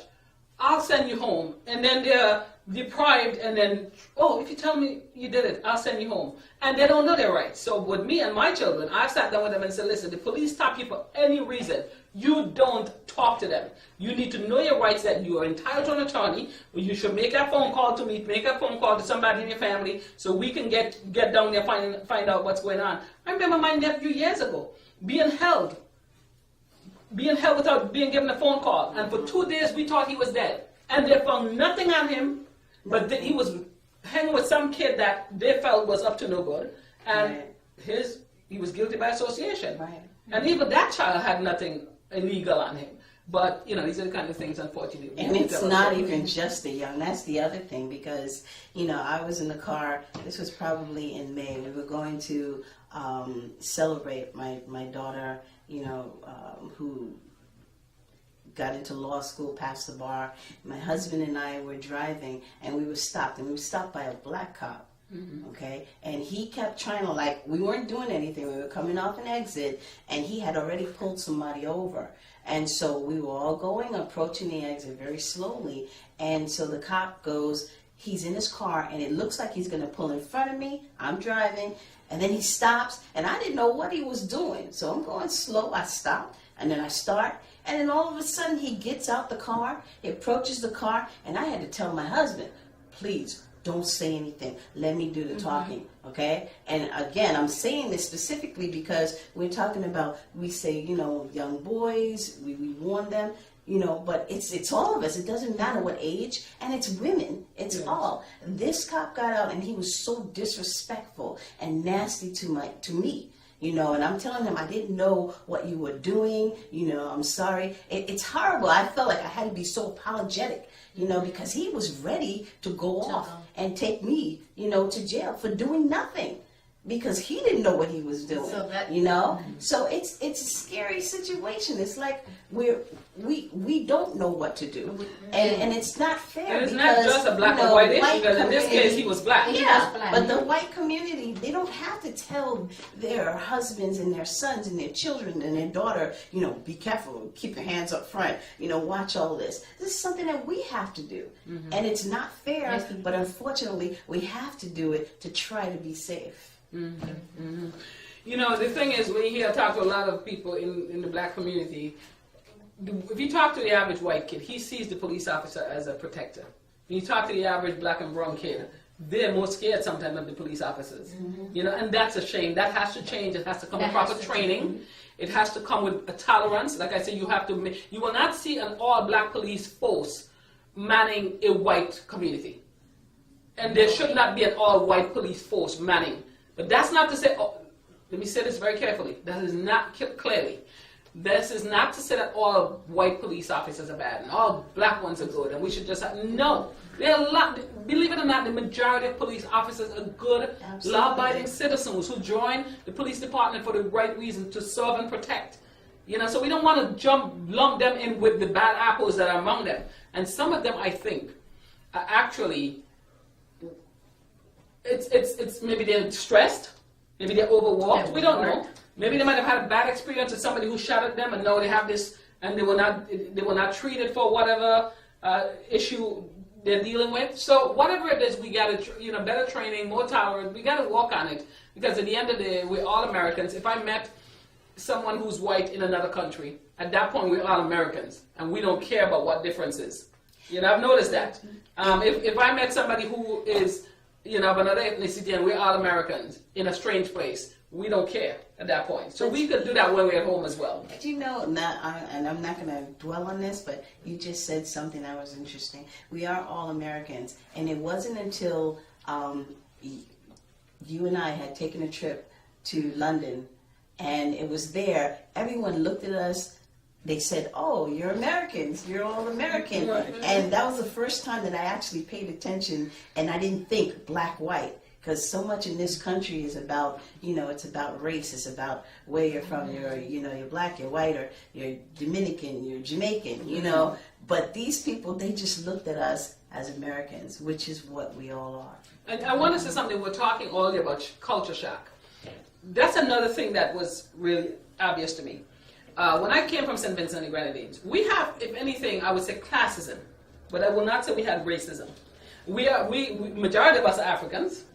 A: I'll send you home. And then they're deprived, and then, oh, if you tell me you did it, I'll send you home. And they don't know their rights. So with me and my children, I've sat down with them and said, listen, the police stop you for any reason. You don't talk to them. You need to know your rights, that you are entitled to an attorney. You should make a phone call to me, make a phone call to somebody in your family, so we can get down there, find out what's going on. I remember my nephew years ago being held without being given a phone call. And for 2 days, we thought he was dead. And they found nothing on him, but he was hanging with some kid that they felt was up to no good. And
D: Right.
A: he was guilty by association.
D: Right.
A: And even that child had nothing illegal on him. But, you know, these are the kind of things, unfortunately. we
D: And
A: have to
D: it's
A: tell
D: not
A: us.
D: even just the young. That's the other thing, because, you know, I was in the car. This was probably in May. We were going to celebrate my daughter, you know, who got into law school, passed the bar. My husband and I were driving, and we were stopped. And we were stopped by a Black cop. Okay, and he kept trying to, like, we weren't doing anything. We were coming off an exit, and he had already pulled somebody over. And so we were all approaching the exit very slowly. And so the cop goes, he's in his car, and it looks like he's going to pull in front of me. I'm driving, and then he stops, and I didn't know what he was doing. So I'm going slow. I stop, and then I start. And then all of a sudden, he gets out the car, he approaches the car, and I had to tell my husband, please, don't say anything. Let me do the talking, okay? And again, I'm saying this specifically because we're talking about, we say, you know, young boys, we warn them, you know, but it's all of us. It doesn't matter what age, and it's women. It's all. This cop got out, and he was so disrespectful and nasty to me. You know, and I'm telling him, I didn't know what you were doing. You know, I'm sorry. It's horrible. I felt like I had to be so apologetic, you know, because he was ready to go off and take me, you know, to jail for doing nothing. Because he didn't know what he was doing,
B: So that-
D: you know. So it's a scary situation. It's like we don't know what to do, and it's not fair.
A: And it's
D: because,
A: not just a black
D: you
A: or
D: know,
A: white issue, because in this
D: community-
A: case, he was black.
B: He
D: yeah,
B: was black.
D: but the white community, they don't have to tell their husbands and their sons and their children and their daughter, you know, be careful, keep your hands up front, you know, watch all this. This is something that we have to do. And it's not fair,
B: Yes.
D: but unfortunately, we have to do it to try to be safe.
A: You know, the thing is, when you hear talk to a lot of people in the black community, if you talk to the average white kid, he sees the police officer as a protector. When you talk to the average black and brown kid, they're more scared sometimes of the police officers. You know, and that's a shame. That has to change. It has to come with proper training. It has to come with a tolerance. Like I said, you have to. You will not see an all-black police force manning a white community, and there should not be an all-white police force manning. But that's not to say. Oh, let me say this very carefully. That is not clearly. This is not to say that all white police officers are bad and all black ones are good and we should just have, no. There are a lot, believe it or not, the majority of police officers are good, law-abiding citizens who join the police department for the right reason, to serve and protect. You know, so we don't want to lump them in with the bad apples that are among them. And some of them, I think, are actually, it's maybe they're stressed, maybe they're overworked, we don't know. Maybe they might have had a bad experience with somebody who shot at them, and now they have this, and they were not treated for whatever issue they're dealing with. So whatever it is, we got to, better training, more tolerance. We got to work on it, because at the end of the day, we're all Americans. If I met someone who's white in another country, at that point we're all Americans, and we don't care about what differences. I've noticed that. If I met somebody who is, of another ethnicity, and we're all Americans in a strange place, we don't care at that point. So we could do that when we're at home as well.
D: But and I'm not going to dwell on this, but you just said something that was interesting. We are all Americans, and it wasn't until you and I had taken a trip to London, and it was there, everyone looked at us. They said, "Oh, you're Americans. You're all American." Right. And that was the first time that I actually paid attention, and I didn't think black, white. Because so much in this country is about, it's about race. It's about where you're from. You're black, you're white, or you're Dominican, you're Jamaican, But these people, they just looked at us as Americans, which is what we all are.
A: And I want to say something. We're talking earlier about culture shock. That's another thing that was really obvious to me. When I came from St. Vincent and the Grenadines, we have, if anything, I would say classism. But I will not say we had racism. We majority of us are Africans.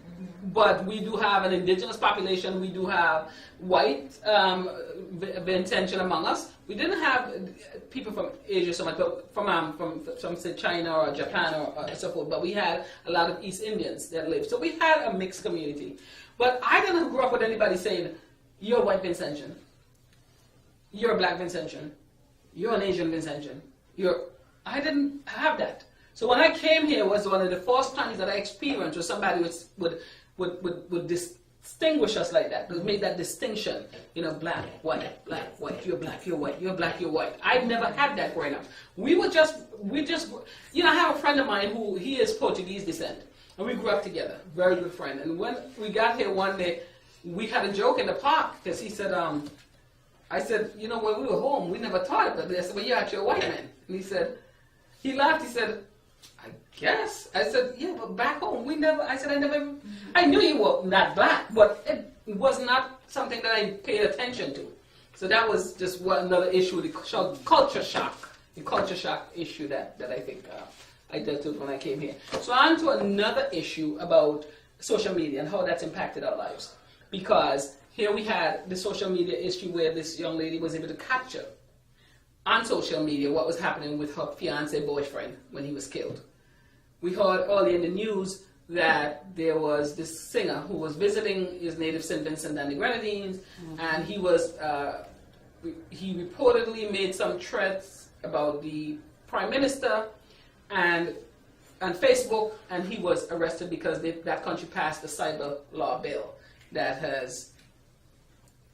A: But we do have an indigenous population. We do have white intention among us. We didn't have people from Asia so much, but from say China or Japan or so forth. But we had a lot of East Indians that lived. So we had a mixed community. But I didn't grow up with anybody saying, "You're white Vincentian. You're a black Vincentian. You're an Asian Vincentian." I didn't have that. So when I came here, was one of the first times that I experienced where somebody would distinguish us like that, would make that distinction, black, white, you're black, you're white, you're black, you're white. I've never had that growing up. We just, I have a friend of mine who, he is Portuguese descent, and we grew up together, very good friend. And when we got here one day, we had a joke in the park, because he said, I said, when we were home, we never thought about this. I said, "Well, you're actually a white man." And he laughed, he said, "I guess." I said, "Yeah, but back home, I knew you were not black, but it was not something that I paid attention to." So that was just another issue, the culture shock issue that I think I dealt with when I came here. So on to another issue about social media and how that's impacted our lives. Because here we had the social media issue where this young lady was able to capture on social media what was happening with her fiancé boyfriend when he was killed. We heard earlier in the news that there was this singer who was visiting his native St. Vincent and the Grenadines, and he reportedly made some threats about the Prime Minister and on Facebook, and he was arrested because that country passed a cyber law bill that has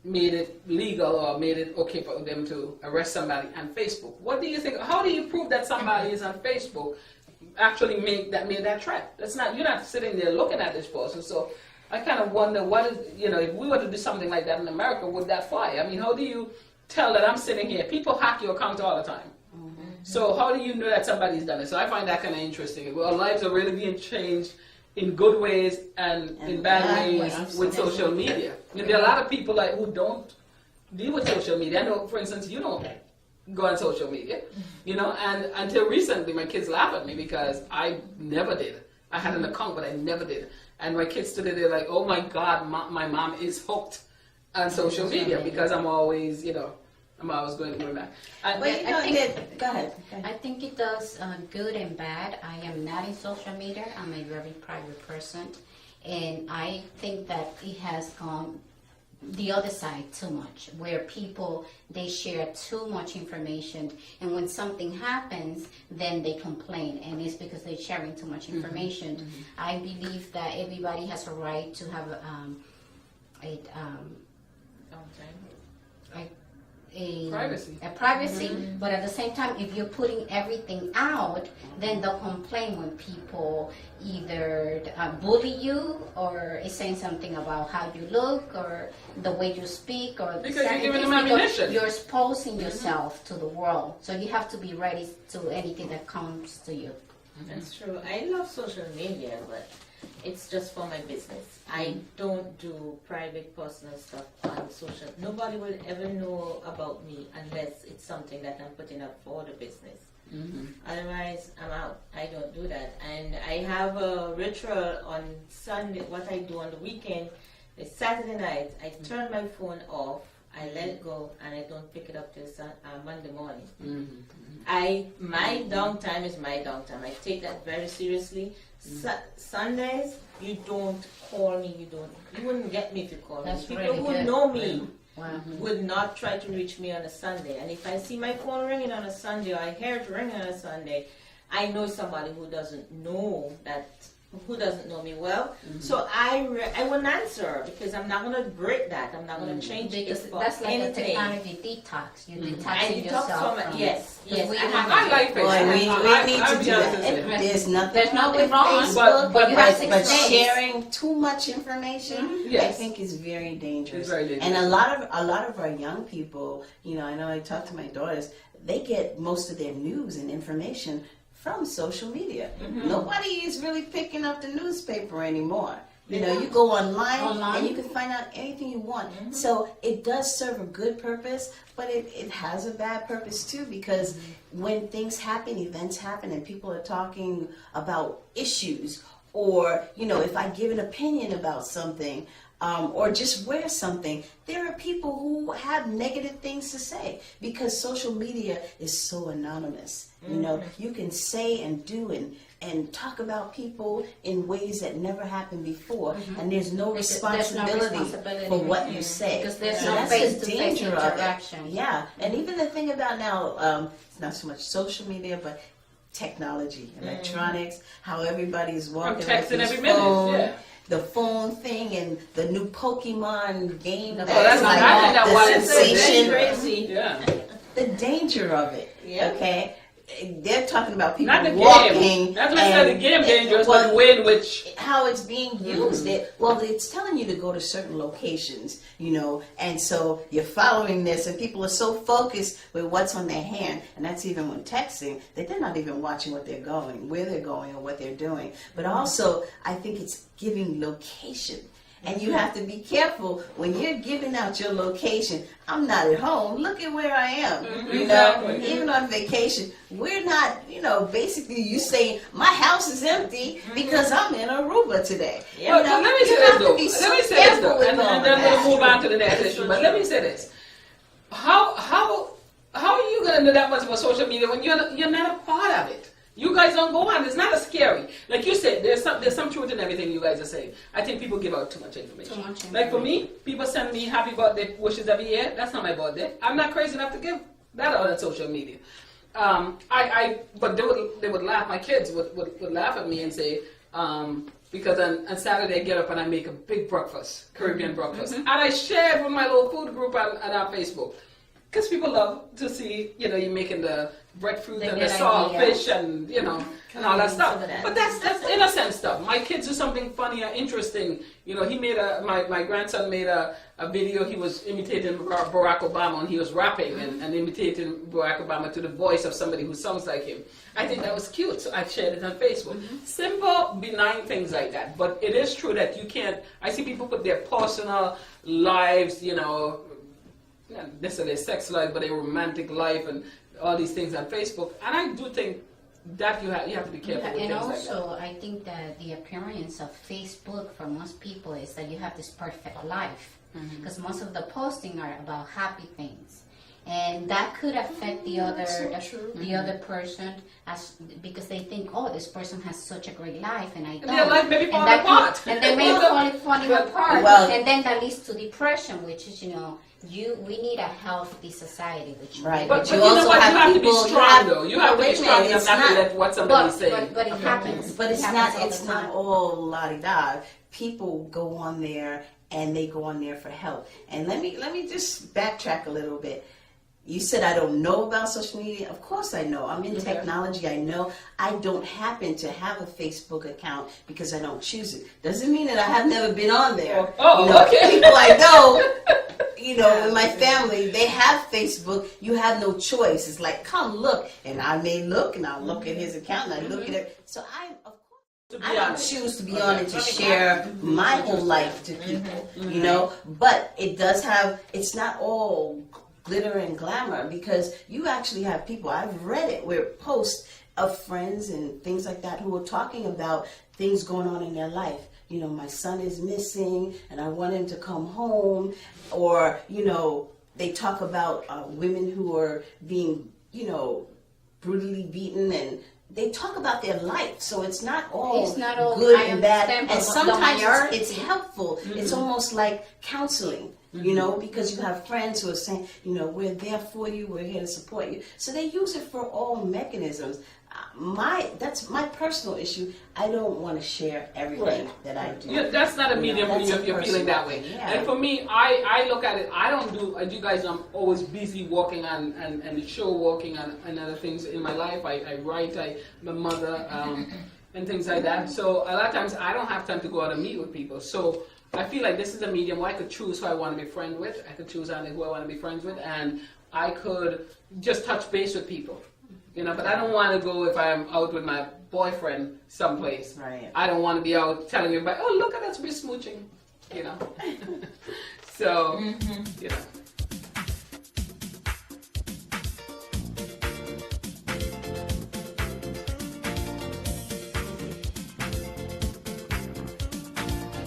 A: made it legal or made it okay for them to arrest somebody on Facebook. What do you think? How do you prove that somebody is on Facebook actually made that threat? You're not sitting there looking at this person. So I kind of wonder if we were to do something like that in America, would that fly? I mean, how do you tell that I'm sitting here? People hack your account all the time. So how do you know that somebody's done it? So I find that kind of interesting. Our lives are really being changed in good ways and in bad ways with social media. There are a lot of people who don't deal with social media. I know, for instance, you don't go on social media, and until recently my kids laugh at me because I never did. I had an account, but I never did. And my kids today, they're like, "Oh my God, my mom is hooked on social media," because I'm always, I'm always going back.
D: Well, you know, go ahead.
B: I think it does good and bad. I am not in social media. I'm a very private person, and I think that it has gone the other side too much, where people, they share too much information, and when something happens, then they complain, and it's because they're sharing too much information. I believe that everybody has a right to have a privacy, but at the same time, if you're putting everything out, then they'll complain when people either bully you or is saying something about how you look or the way you speak, or
A: because you're giving them ammunition.
B: You're exposing yourself to the world, so you have to be ready to anything that comes to you.
C: That's true. I love social media, but it's just for my business. I don't do private personal stuff on social. Nobody will ever know about me unless it's something that I'm putting up for the business. Otherwise, I'm out. I don't do that. And I have a ritual on Sunday. What I do on the weekend is Saturday night. I turn my phone off. I let it go, and I don't pick it up till Monday morning. My downtime is my downtime. I take that very seriously. Sundays, you don't call me. You wouldn't get me if you call
B: That's
C: me.
B: really
C: People who
B: good.
C: know me would not try to reach me on a Sunday. And if I see my phone ringing on a Sunday, or I hear it ringing on a Sunday, I know somebody who doesn't know me well. So I wouldn't answer, because I'm not going to break that. I'm not going to change it.
B: Because that's like
C: anything.
B: a technology detox. You're
C: I
B: detoxing
C: detox
B: yourself.
C: from it. Yes.
A: I like
D: Boy,
A: Facebook.
D: we need
A: I'll
D: to
A: be
D: do
A: honest with
D: that.
A: you.
D: There's nothing
B: There's
D: wrong
B: nothing
D: with
B: wrong,
D: Facebook,
B: but you have to
D: but
B: stay.
D: sharing too much information, I
A: Yes.
D: think is very dangerous.
A: It's very dangerous.
D: And a lot of our young people, you know, I know I talk to my daughters, they get most of their news and information from social media. Nobody is really picking up the newspaper anymore. You know, you go online and you can find out anything you want. So it does serve a good purpose, but it has a bad purpose too, because when things happen, events happen, and people are talking about issues, or, you know, if I give an opinion about something, or just wear something, there are people who have negative things to say, because social media is so anonymous. You know, you can say and do and talk about people in ways that never happened before, and there's no responsibility for what you say.
B: Because there's
D: So
B: no
D: that's the
B: face-to-face
D: danger of it.
B: interaction.
D: Yeah, and even the thing about now, it's not so much social media, but technology, electronics, how everybody's walking
A: texting
D: with his
A: every minute,
D: phone,
A: yeah.
D: the phone thing, and the new Pokemon game.
B: Oh,
A: that's
D: like
A: I think that
D: the
A: one is
D: sensation,
C: crazy.
A: Yeah.
D: the danger of it.
C: Yeah.
D: Okay, they're talking about people
A: Not the
D: walking.
A: game. That's what I said. The game dangerous, but the way in which.
D: How it's being used. It's telling you to go to certain locations, you know, and so you're following this, and people are so focused with what's on their hand, and that's even when texting, that they're not even watching what they're going, where they're going, or what they're doing. But also, I think it's giving location. And you have to be careful when you're giving out your location. I'm not at home. Look at where I am. You know,
A: Exactly.
D: even on vacation, we're not, you know, basically you say, my house is empty because I'm in Aruba today.
C: Yeah.
A: But let me say
D: you
A: this
D: have to
A: though.
D: be so
A: Let me say this
D: careful
A: though,
D: with
A: and
D: all
A: then
D: of
A: we'll
D: that.
A: move on to the next issue. But let me say this: how are you gonna know that much about social media when you're not a part of it? You guys don't go on. It's not as scary. Like you said, there's some truth in everything you guys are saying. I think people give out too much information.
B: Too much
A: Like for me, people send me happy birthday wishes every year. That's not my birthday. I'm not crazy enough to give that out on social media. But they would laugh. My kids would laugh at me and say, because on Saturday I get up and I make a big breakfast, Caribbean breakfast, and I share it with my little food group on our Facebook. Because people love to see, you know, you making the breadfruit and the
B: good
A: salt
B: idea.
A: fish and, you know, and all that stuff.
C: Some of that.
A: But that's innocent stuff. My kids do something funny or interesting. You know, he made my grandson made a video. He was imitating Barack Obama, and he was rapping and imitating Barack Obama to the voice of somebody who sounds like him. I think that was cute, so I shared it on Facebook. Simple, benign things like that. But it is true that you can't. I see people put their personal lives, you know, not necessarily a sex life, but a romantic life and all these things on Facebook. And I do think that you have to be careful with
B: And
A: things
B: also,
A: like that.
B: I think that the appearance of Facebook for most people is that you have this perfect life. Because most of the posting are about happy things. and that could affect the other person because they think, oh, this person has such a great life and I don't.
A: their life may be
B: and
A: falling apart.
B: and they may falling apart,
D: Well-
B: and then that leads to depression, which is we need a healthy society, which
D: Right.
A: But
D: You
A: you know
D: also
A: what? You
D: have
A: have to be
D: people- you
A: strong,
D: have-
A: though. You have to be
D: wait a
A: strong
D: minute,
A: enough
D: it's
A: not to
D: not-
A: let what somebody's saying.
B: but it happens.
D: But
B: It
D: it's
B: happens
D: not.
B: all
D: It's
B: the
D: not
B: time.
D: all la-di-da. People go on there and they go on there for help. And let me just backtrack a little bit. You said I don't know about social media. Of course I know. I'm in
A: Okay.
D: technology. I know. I don't happen to have a Facebook account because I don't choose it. Doesn't mean that I have never been on there.
A: Oh, okay.
D: People I know, in my family, they have Facebook. You have no choice. It's like, come look. And I may look and I'll look at his account and I look at it. So of course,
A: To be
D: I don't
A: honest.
D: choose to be on it to share my whole life to people, but it does have, it's not all glitter and glamour because you actually have people, I've read it, where posts of friends and things like that who are talking about things going on in their life. My son is missing and I want him to come home, or, they talk about women who are being, brutally beaten, and they talk about their life, so it's not all good
B: I
D: and bad.
B: understand,
D: And
B: but the
D: sometimes
B: majority-
D: it's helpful. It's almost like counseling, because you have friends who are saying, we're there for you, we're here to support you. So they use it for all mechanisms. That's my personal issue. I don't want to share everything that I do.
A: Yeah, that's not a medium for
D: that's
A: you
D: a
A: if you're feeling
D: personal
A: that way.
D: thing, yeah.
A: And for me, I look at it, I don't do, as you guys know, I'm always busy working on and the show working on and other things in my life. I write, I'm a mother, and things like that. So a lot of times I don't have time to go out and meet with people. So I feel like this is a medium where I could choose who I want to be friends with. I could choose who I want to be friends with, and I could just touch base with people. But I don't want to go if I'm out with my boyfriend someplace.
D: Right.
A: I don't want to be out telling everybody, oh, look at us, we're smooching. So,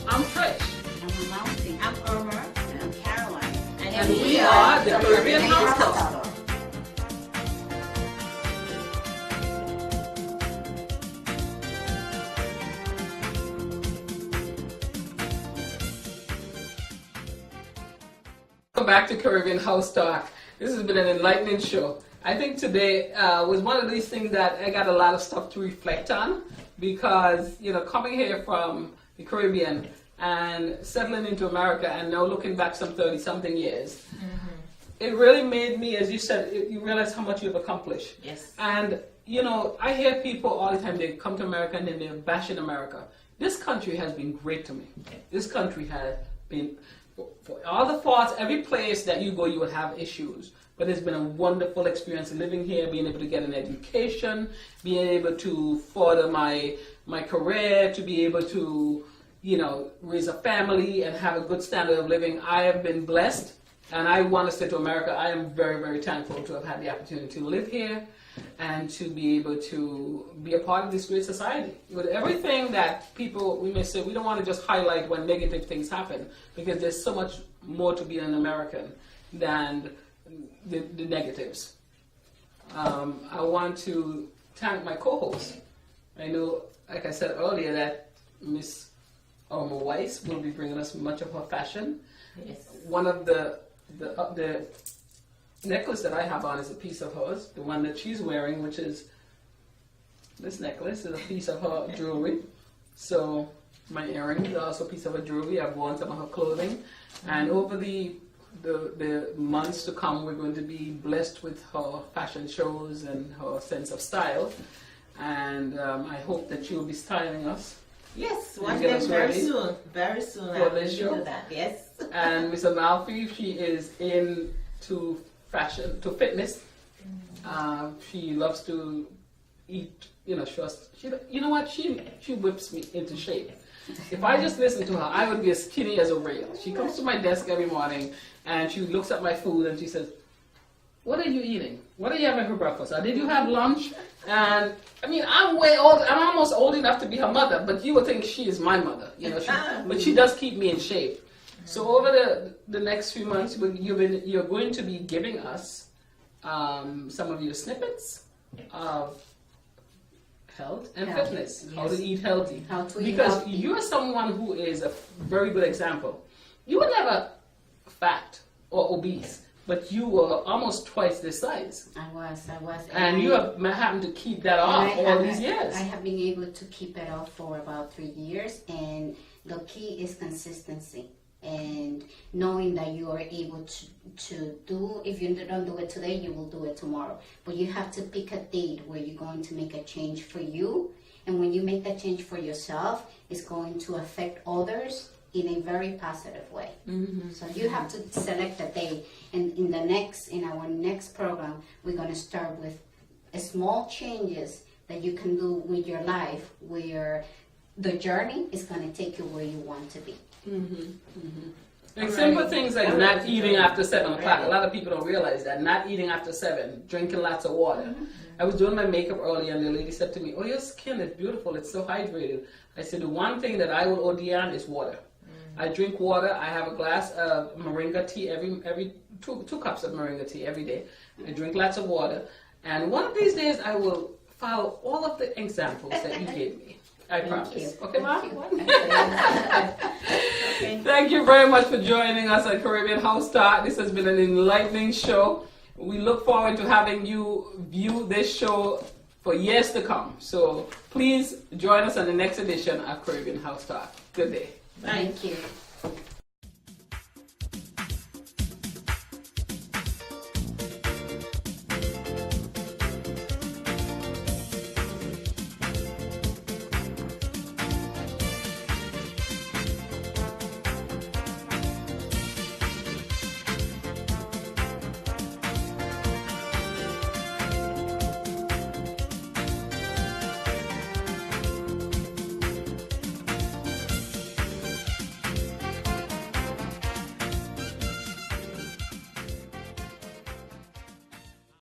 A: I'm Trish.
B: I'm mounting.
C: I'm Irma,
D: And I'm Caroline.
A: And we are the Caribbean House Talk. Welcome back to Caribbean House Talk. This has been an enlightening show. I think today was one of these things that I got a lot of stuff to reflect on because, coming here from the Caribbean and settling into America and now looking back some 30-something years, it really made me, as you said, you realize how much you've accomplished.
C: Yes.
A: And, I hear people all the time, they come to America and then they're bashing America. This country has been great to me. This country has been, for all the faults, every place that you go, you will have issues. But it's been a wonderful experience living here, being able to get an education, being able to further my career, to be able to, raise a family and have a good standard of living. I have been blessed, and I want to say to America, I am very, very thankful to have had the opportunity to live here and to be able to be a part of this great society. With everything that people, we may say, we don't want to just highlight when negative things happen, because there's so much more to being an American than the negatives. I want to thank my co-host. I know, like I said earlier, that Miss Irma Weiss will be bringing us much of her fashion.
C: Yes.
A: One of the necklace that I have on is a piece of hers. The one that she's wearing, which is this necklace, is a piece of her jewelry. So my earrings are also a piece of her jewelry. I've worn some of her clothing, and over the months to come, we're going to be blessed with her fashion shows and her sense of style. And I hope that she will be styling us.
C: Yes,
A: You
C: one
A: get
C: day
A: us
C: very
A: ready
C: soon. Very soon
A: for
C: I
A: this
C: will
A: show?
C: do that. Yes.
A: And Miss Amalfi, she is into fashion, to fitness. She loves to eat. She you know what? She whips me into shape. If I just listen to her, I would be as skinny as a rail. She comes to my desk every morning and she looks at my food and she says, "What are you eating? What are you having for breakfast? Or did you have lunch?" And I mean, I'm way old. I'm almost old enough to be her mother, but you would think she is my mother. But she does keep me in shape. So over the next few months, you're going to be giving us some of your snippets of health and
B: Health,
A: fitness, how
B: yes.
A: to eat healthy.
B: How to eat
A: Because
B: healthy.
A: you are someone who is a very good example. You were never fat or obese, but you were almost twice this size.
B: I was.
A: And you have happened to keep that off all these years.
B: I have been able to keep it off for about 3 years, and the key is consistency and knowing that you are able to do. If you don't do it today, you will do it tomorrow. But you have to pick a date where you're going to make a change for you, and when you make that change for yourself, it's going to affect others in a very positive way. So you have to select a day, and in our next program, we're going to start with small changes that you can do with your life, where the journey is going to take you where you want to be.
A: And simple things like not eating after 7 o'clock. A lot of people don't realize that. Not eating after 7, drinking lots of water. I was doing my makeup early, and the lady said to me, "Oh, your skin is beautiful. It's so hydrated." I said, "The one thing that I will OD on is water. I drink water. I have a glass of moringa tea every two cups of moringa tea every day. I drink lots of water, and one of these days I will follow all of the examples that you gave me. I promise." Okay, Ma? Thank you very much for joining us at Caribbean House Talk. This has been an enlightening show. We look forward to having you view this show for years to come. So please join us on the next edition of Caribbean House Talk. Good day.
B: Thank you.